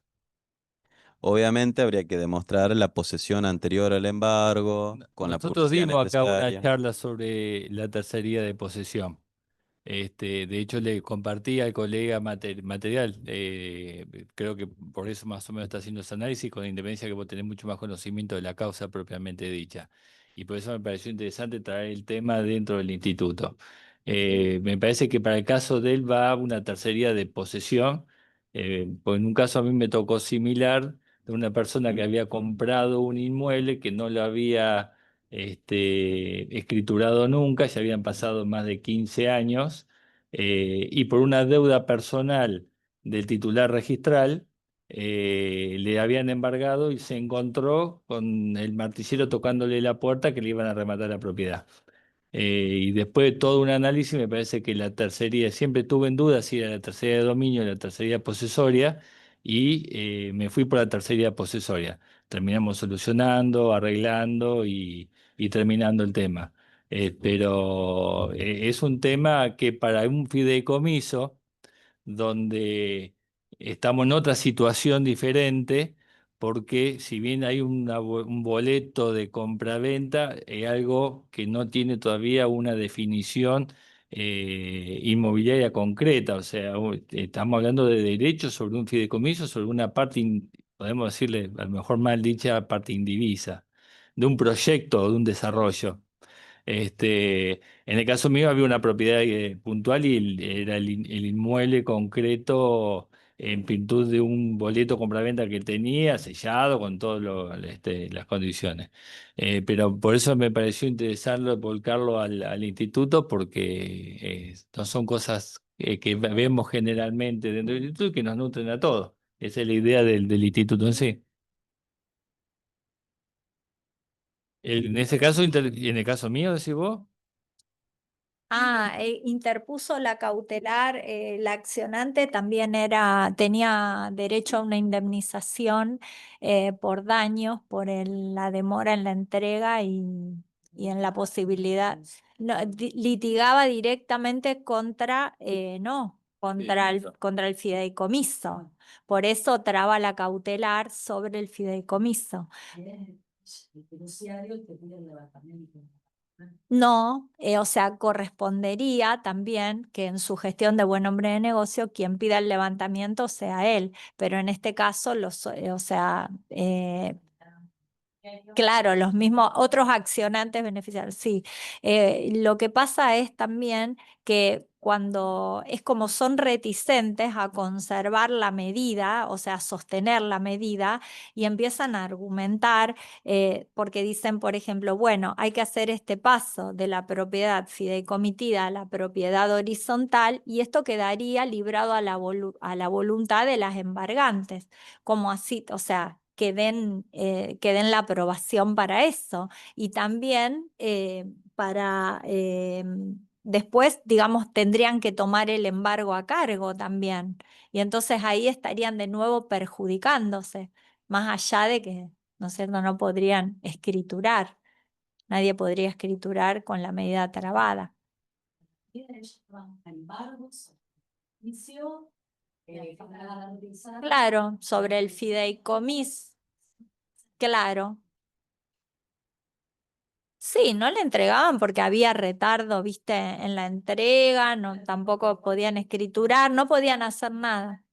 Obviamente habría que demostrar la posesión anterior al embargo, con la Nosotros publicidad dimos acá una necesaria. charla sobre la tercería de posesión. De hecho, le compartí al colega material. Creo que por eso más o menos está haciendo ese análisis, con independencia que vos tenés mucho más conocimiento de la causa propiamente dicha. Y por eso me pareció interesante traer el tema dentro del instituto. Me parece que para el caso de él va una tercería de posesión. Pues en un caso a mí me tocó similar de una persona que había comprado un inmueble que no lo había escriturado nunca, ya habían pasado más de 15 años, y por una deuda personal del titular registral, le habían embargado y se encontró con el martillero tocándole la puerta que le iban a rematar la propiedad. Y después de todo un análisis, me parece que la tercería, siempre tuve en duda si era la tercería de dominio o la tercería posesoria, y me fui por la tercería posesoria. Terminamos solucionando, arreglando y terminando el tema. Pero es un tema que para un fideicomiso, donde estamos en otra situación diferente, porque si bien hay un boleto de compraventa, es algo que no tiene todavía una definición inmobiliaria concreta. O sea, estamos hablando de derechos sobre un fideicomiso, sobre una parte, podemos decirle, a lo mejor mal dicha, parte indivisa, de un proyecto o de un desarrollo. En el caso mío había una propiedad puntual y era el inmueble concreto en virtud de un boleto compraventa que tenía, sellado con todas las condiciones. Pero por eso me pareció interesante volcarlo al instituto, porque no son cosas que vemos generalmente dentro del instituto y que nos nutren a todos. Esa es la idea del instituto en sí. En ese caso, en el caso mío, decís vos. Interpuso la cautelar, la accionante también tenía derecho a una indemnización por daños, por la demora en la entrega y en la posibilidad. No, litigaba directamente contra el fideicomiso. Por eso traba la cautelar sobre el fideicomiso. El fiduciario te pide el levantamiento. No, o sea, correspondería también que en su gestión de buen hombre de negocio quien pida el levantamiento sea él, pero en este caso, o sea, claro, los mismos otros accionantes beneficiarios, sí. Lo que pasa es también que cuando es como son reticentes a conservar la medida, o sea, a sostener la medida, y empiezan a argumentar, porque dicen, por ejemplo, bueno, hay que hacer este paso de la propiedad fideicomitida a la propiedad horizontal, y esto quedaría librado a a la voluntad de las embargantes, como así, o sea que den la aprobación para eso. Y también después, digamos, tendrían que tomar el embargo a cargo también. Y entonces ahí estarían de nuevo perjudicándose, más allá de que, ¿no es cierto?, no podrían escriturar. Nadie podría escriturar con la medida trabada. Embargos, Claro, sobre el fideicomiso. Claro. Sí, no le entregaban porque había retardo, viste, en la entrega, no, tampoco podían escriturar, no podían hacer nada.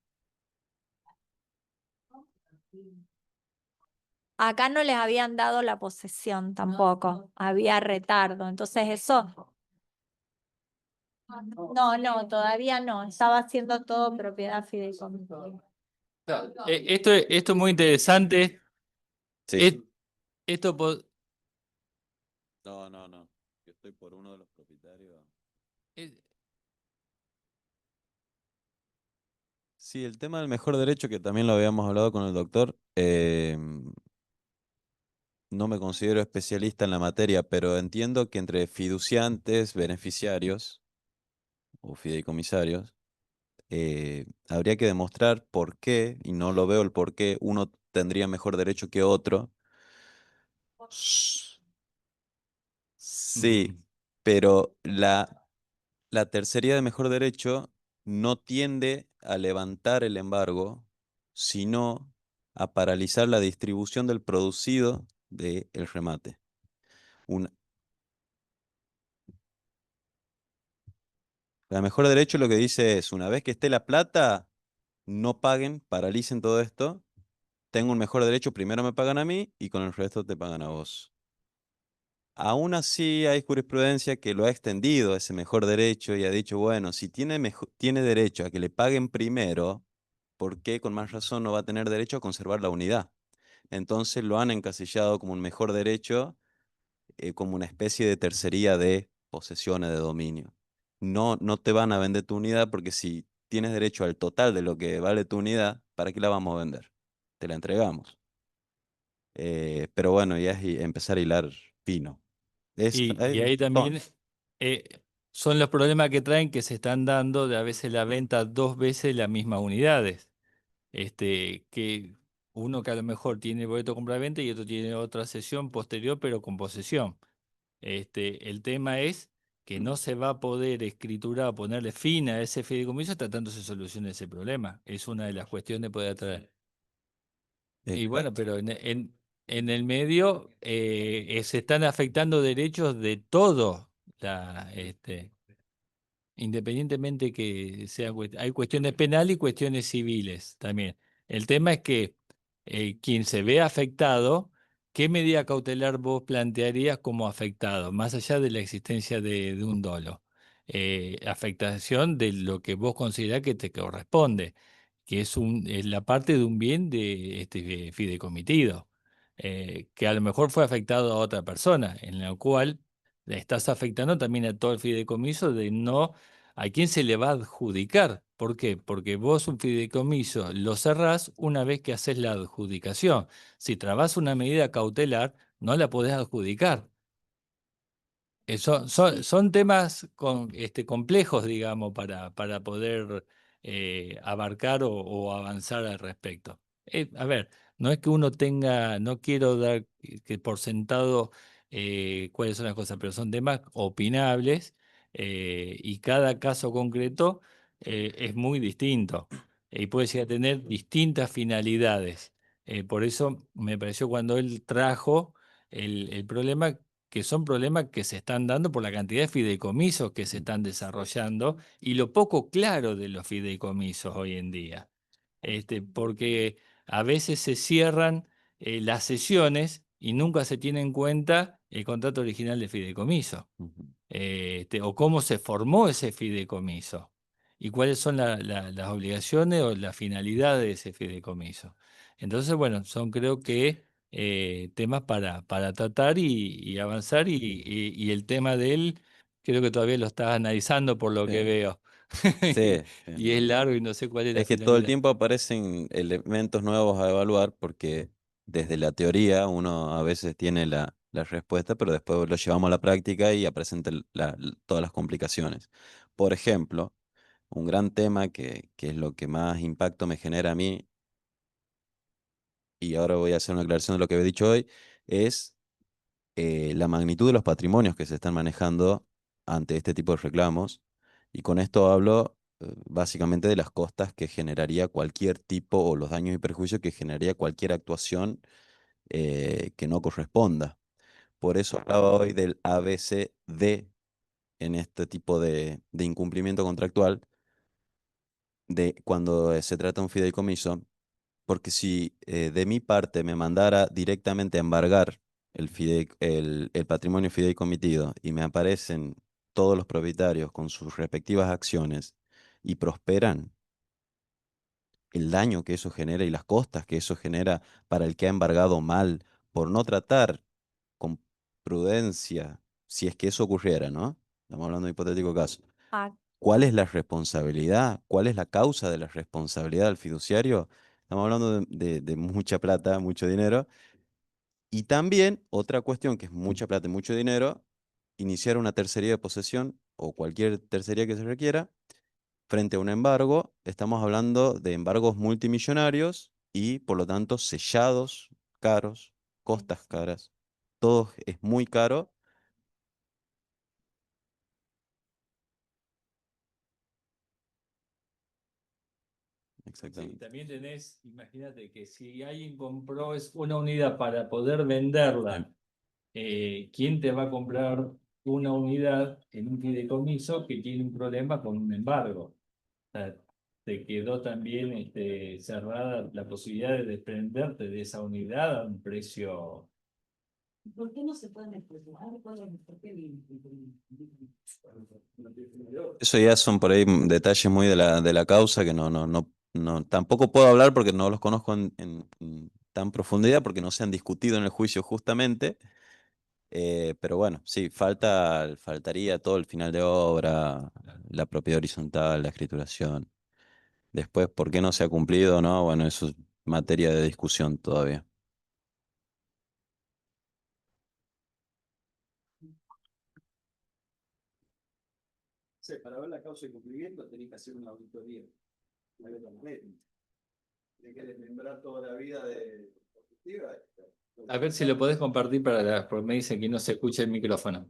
Acá no les habían dado la posesión tampoco, había retardo, entonces eso, no, todavía no, estaba haciendo todo propiedad fideicomiso. Esto es muy interesante. Sí. Es- Esto No. Yo estoy por uno de los propietarios. es- Sí, el tema del mejor derecho, que también lo habíamos hablado con el doctor, no me considero especialista en la materia, pero entiendo que entre fiduciantes, beneficiarios o fideicomisarios, habría que demostrar por qué, y no lo veo el por qué, uno tendría mejor derecho que otro. Sí, pero la tercería de mejor derecho no tiende a levantar el embargo, sino a paralizar la distribución del producido del remate. Un- la mejor derecho lo que dice es, una vez que esté la plata, no paguen, paralicen todo esto, tengo un mejor derecho, primero me pagan a mí y con el resto te pagan a vos. Aún así hay jurisprudencia que lo ha extendido ese mejor derecho y ha dicho, bueno, si tiene derecho a que le paguen primero, ¿por qué con más razón no va a tener derecho a conservar la unidad? Entonces lo han encasillado como un mejor derecho, como una especie de tercería de posesiones de dominio. No te van a vender tu unidad porque si tienes derecho al total de lo que vale tu unidad, ¿para qué la vamos a vender? Te la entregamos. Pero bueno, ya es empezar a hilar fino. y ahí también eh, son los problemas que traen que se están dando de a veces la venta dos veces las mismas unidades. Que uno que a lo mejor tiene boleto compra-venta y otro tiene otra sesión posterior, pero con posesión. El tema es que no se va a poder escriturar o ponerle fin a ese fideicomiso hasta tanto se solucione ese problema. Es una de las cuestiones que puede traer. Y bueno, Exacto. pero en el medio se están afectando derechos de todos, independientemente que hay cuestiones penales y cuestiones civiles también. El tema es que quien se ve afectado, ¿qué medida cautelar vos plantearías como afectado, más allá de la existencia de un dolo? Afectación de lo que vos considerás que te corresponde, que es la parte de un bien de este fideicomitido, que a lo mejor fue afectado a otra persona, en la cual le estás afectando también a todo el fideicomiso de no a quién se le va a adjudicar. ¿Por qué? Porque vos un fideicomiso lo cerrás una vez que haces la adjudicación. Si trabas una medida cautelar, no la podés adjudicar. Son temas complejos, digamos, para poder abarcar o avanzar al respecto. A ver, no es que uno tenga, no quiero dar que por sentado cuáles son las cosas, pero son temas opinables y cada caso concreto es muy distinto y puede llegar a tener distintas finalidades. Por eso me pareció cuando él trajo el problema que son problemas que se están dando por la cantidad de fideicomisos que se están desarrollando y lo poco claro de los fideicomisos hoy en día. Porque a veces se cierran las sesiones y nunca se tiene en cuenta el contrato original de fideicomiso Ujú. O cómo se formó ese fideicomiso y cuáles son las obligaciones o la finalidad de ese fideicomiso. Entonces, bueno, son creo que temas para tratar y avanzar y el tema de él creo que todavía lo estás analizando por lo que Sí, veo. sí, Y es largo y no sé cuál es la es que todo el finalidad. tiempo aparecen elementos nuevos a evaluar porque desde la teoría uno a veces tiene la respuesta, pero después lo llevamos a la práctica y aparecen todas las complicaciones. Por ejemplo, un gran tema que es lo que más impacto me genera a mí, y ahora voy a hacer una aclaración de lo que he dicho hoy, es la magnitud de los patrimonios que se están manejando ante este tipo de reclamos. Y con esto hablo básicamente de las costas que generaría cualquier tipo o los daños y perjuicios que generaría cualquier actuación que no corresponda. Por eso hablaba hoy del ABCD en este tipo de incumplimiento contractual, de cuando se trata de un fideicomiso. Porque si de mi parte me mandara directamente a embargar el patrimonio fideicomitido y me aparecen todos los propietarios con sus respectivas acciones y prosperan, el daño que eso genera y las costas que eso genera para el que ha embargado mal por no tratar con prudencia, si es que eso ocurriera, ¿no? Estamos hablando de un hipotético caso. Ah, ¿Cuál es la responsabilidad? ¿Cuál es la causa de la responsabilidad del fiduciario? Estamos hablando de mucha plata, mucho dinero. Y también otra cuestión que es mucha plata y mucho dinero, iniciar una tercería de posesión o cualquier tercería que se requiera frente a un embargo. Estamos hablando de embargos multimillonarios y por lo tanto sellados, caros, costas caras. Todo es muy caro. Sí, Exactamente. también tenés, imagínate que si alguien compró una unidad para poder venderla, ¿quién te va a comprar una unidad en un fideicomiso que tiene un problema con un embargo? O sea, te quedó también cerrada la posibilidad de desprenderte de esa unidad a un precio. ¿Por qué no se pueden expresar? ¿Por qué Eso ya son por ahí detalles muy de la causa que tampoco puedo hablar porque no los conozco en tan profundidad porque no se han discutido en el juicio justamente. Pero bueno, sí, faltaría todo el final de obra, la propiedad horizontal, la escrituración. Después, ¿por qué no se ha cumplido, no? Bueno, eso es materia de discusión todavía. Sí, para ver la causa de cumplimiento tenés que hacer una auditoría. Tenés que desmembrar toda la vida de constructiva. A ver si lo podés compartir porque me dicen que no se escucha el micrófono.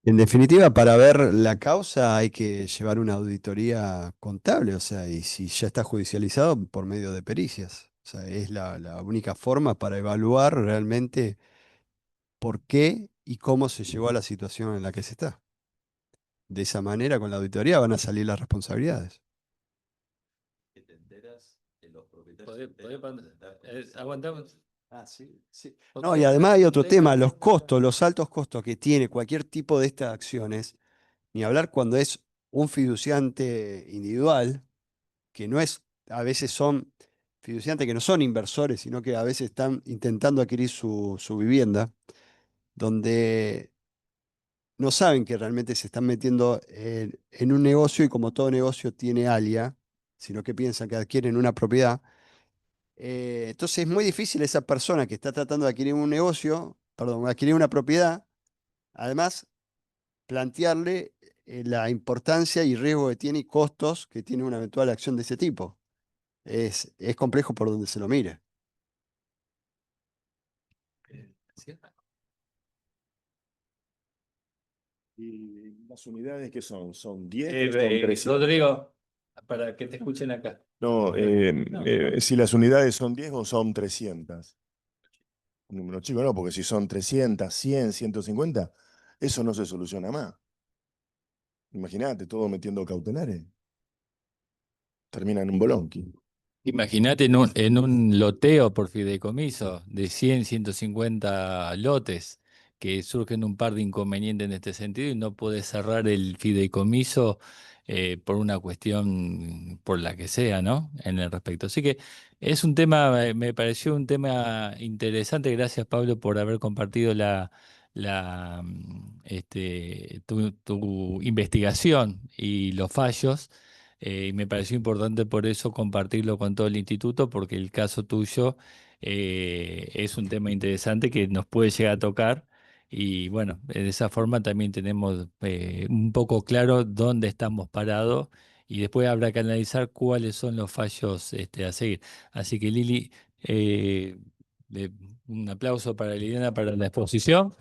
En definitiva, para ver la causa hay que llevar una auditoría contable, o sea, y si ya está judicializado por medio de pericias. O sea, es la única forma para evaluar realmente por qué y cómo se llegó a la situación en la que se está. De esa manera, con la auditoría van a salir las responsabilidades. Que te enteras que los propietarios Podés- se enteran podés por dar aguantamos. Ah, sí, sí. Ok, No, y además hay otro tema, los tema. costos, los altos costos que tiene cualquier tipo de estas acciones, ni hablar cuando es un fiduciante individual, que no es, a veces son fiduciantes que no son inversores, sino que a veces están intentando adquirir su vivienda, donde no saben que realmente se están metiendo en un negocio y como todo negocio tiene alia, sino que piensan que adquieren una propiedad. Entonces es muy difícil esa persona que está tratando de adquirir un negocio, perdón, adquirir una propiedad, además plantearle la importancia y riesgo que tiene y costos que tiene una eventual acción de ese tipo. Es complejo por donde se lo mire. ¿Sí? ¿Y las unidades qué son? ¿Son 10 o son 300? Rodrigo, para que te escuchen acá. No, si las unidades son 10 o son 300. Un número chico no, porque si son 300, 100, 150, eso no se soluciona más. Imagínate, todo metiendo cautelares. Termina en un bolonqui. Imagínate en un loteo por fideicomiso de 100, 150 lotes, que surgen un par de inconvenientes en este sentido y no puedes cerrar el fideicomiso por una cuestión por la que sea, ¿no? En el respecto. Así que es un tema, me pareció un tema interesante. Gracias, Pablo, por haber compartido tu investigación y los fallos. Y me pareció importante por eso compartirlo con todo el instituto, porque el caso tuyo es un tema interesante que nos puede llegar a tocar. Y bueno, de esa forma también tenemos un poco claro dónde estamos parados y después habrá que analizar cuáles son los fallos a seguir. Así que Lili, eh, le- un aplauso para Liliana para la exposición.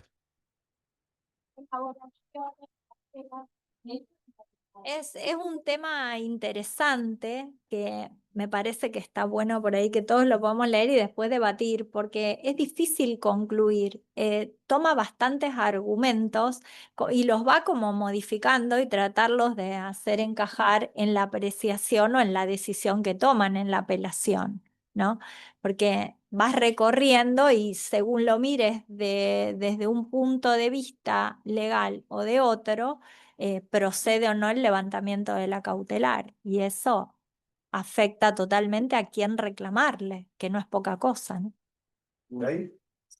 Es un tema interesante que me parece que está bueno por ahí que todos lo podamos leer y después debatir, porque es difícil concluir. Toma bastantes argumentos y los va como modificando y tratarlos de hacer encajar en la apreciación o en la decisión que toman en la apelación, ¿no? Porque vas recorriendo y según lo mires desde un punto de vista legal o de otro, procede o no el levantamiento de la cautelar. Y eso afecta totalmente a quién reclamarle, que no es poca cosa, ¿no? Ahí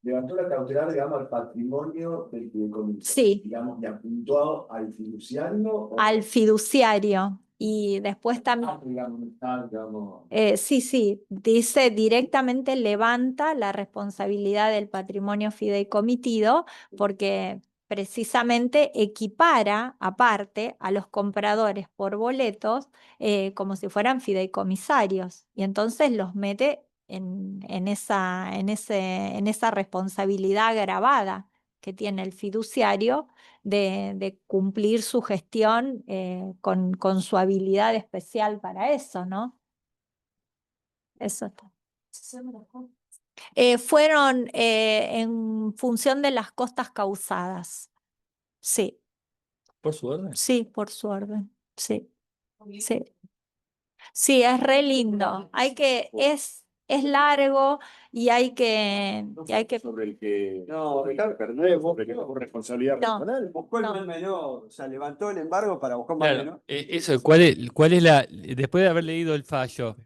levantó la cautelar, digamos, al patrimonio del fideicomiso. Sí. Digamos, y apuntó al fiduciario. Al fiduciario. Y después también, Digamos. sí, sí, dice directamente levanta la responsabilidad del patrimonio fideicomitido porque precisamente equipara aparte a los compradores por boletos como si fueran fideicomisarios y entonces los mete en esa responsabilidad agravada que tiene el fiduciario de cumplir su gestión con su habilidad especial para eso, ¿no? Eso está. Fueron en función de las costas causadas. Sí, Por su orden. sí, por su orden. Sí, sí. Sí, es re lindo. Es largo y hay que. Sobre el que. No, Ricardo, pero no es vos. Sobre el que tuvo responsabilidad No. personal. Buscó el No. mal menor, o sea, levantó el embargo para buscar un mal Claro, menor. eso, ¿cuál es después de haber leído el fallo,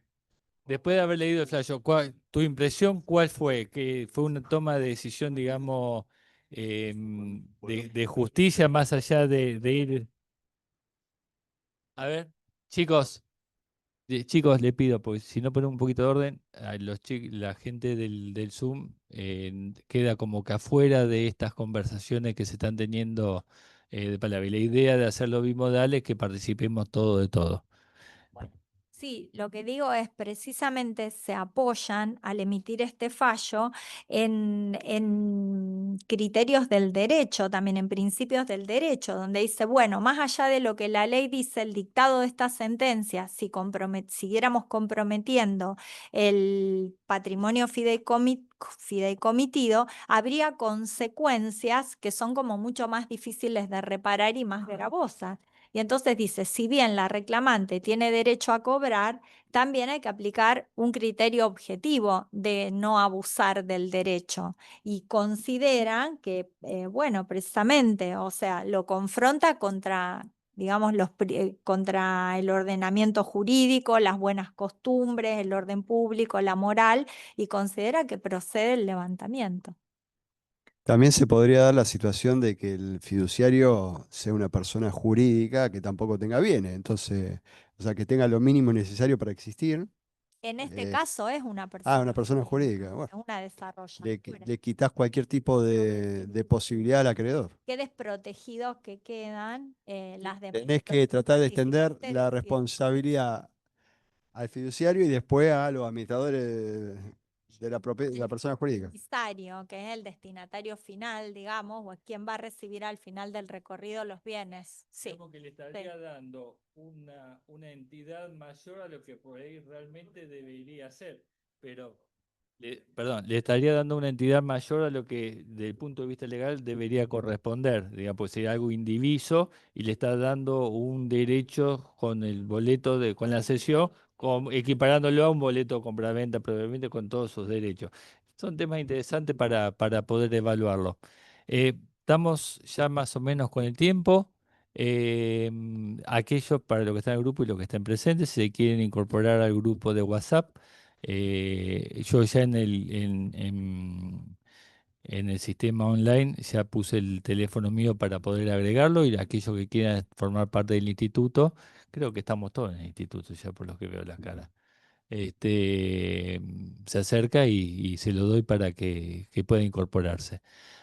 tu impresión cuál fue? ¿Que fue una toma de decisión, digamos, de justicia más allá de ir? A ver, chicos, chicos, le pido, porque si no ponemos un poquito de orden, la gente del Zoom queda como que afuera de estas conversaciones que se están teniendo de palabra. Y la idea de hacerlo bimodal es que participemos todo de todo. Sí, lo que digo es precisamente se apoyan al emitir este fallo en criterios del derecho, también en principios del derecho, donde dice, bueno, más allá de lo que la ley dice, el dictado de esta sentencia, si siguiéramos comprometiendo el patrimonio fideicomitido, habría consecuencias que son como mucho más difíciles de reparar y más gravosas. Y entonces dice, si bien la reclamante tiene derecho a cobrar, también hay que aplicar un criterio objetivo de no abusar del derecho. Y consideran que, bueno, precisamente, o sea, lo confronta contra, digamos, contra el ordenamiento jurídico, las buenas costumbres, el orden público, la moral, y considera que procede el levantamiento. También se podría dar la situación de que el fiduciario sea una persona jurídica que tampoco tenga bienes, entonces, o sea, que tenga lo mínimo necesario para existir. En este Eh, caso es una una persona jurídica. Bueno, es una desarrolladora. le quitas cualquier tipo de posibilidad al acreedor. Qué desprotegidos que quedan las demás. Tenés que tratar de extender la participantes. responsabilidad al fiduciario y después a los administradores de de la persona jurídica. Beneficiario, que es el destinatario final, digamos, o es quien va a recibir al final del recorrido los bienes. Sí. Como que le estaría dando una entidad mayor a lo que por ahí realmente debería ser, pero le estaría dando una entidad mayor a lo que desde el punto de vista legal debería corresponder, digamos, pues sería algo indiviso y le está dando un derecho con el boleto con la cesión, equiparándolo a un boleto compraventa, previamente con todos sus derechos. Son temas interesantes para poder evaluarlo. Estamos ya más o menos con el tiempo. Aquellos para los que están en el grupo y los que estén presentes, si se quieren incorporar al grupo de WhatsApp, yo ya en el sistema online ya puse el teléfono mío para poder agregarlo y aquellos que quieran formar parte del instituto, creo que estamos todos en el instituto ya por lo que veo las caras. Se acerca y se lo doy para que pueda incorporarse.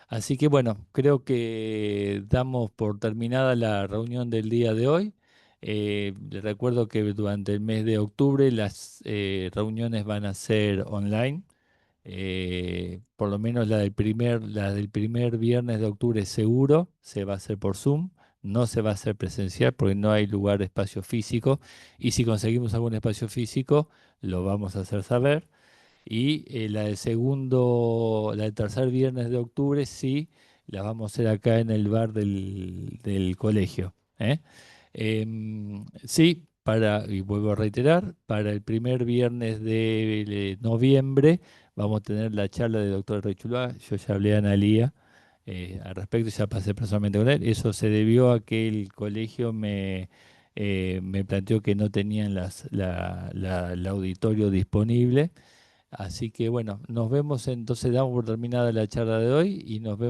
Así que bueno, creo que damos por terminada la reunión del día de hoy. Les recuerdo que durante el mes de octubre las reuniones van a ser online. Por lo menos la del primer viernes de octubre seguro se va a hacer por Zoom. No se va a hacer presencial porque no hay lugar de espacio físico. Y si conseguimos algún espacio físico, lo vamos a hacer saber. Y la del tercer viernes de octubre, sí, la vamos a hacer acá en el bar del colegio. ¿Eh? Sí, y vuelvo a reiterar, para el primer viernes de noviembre vamos a tener la charla del doctor Rechulá. Yo ya hablé a Analía al respecto, ya pasé personalmente con él. Eso se debió a que el colegio me planteó que no tenían el auditorio disponible. Así que bueno, nos vemos entonces, damos por terminada la charla de hoy y nos vemos.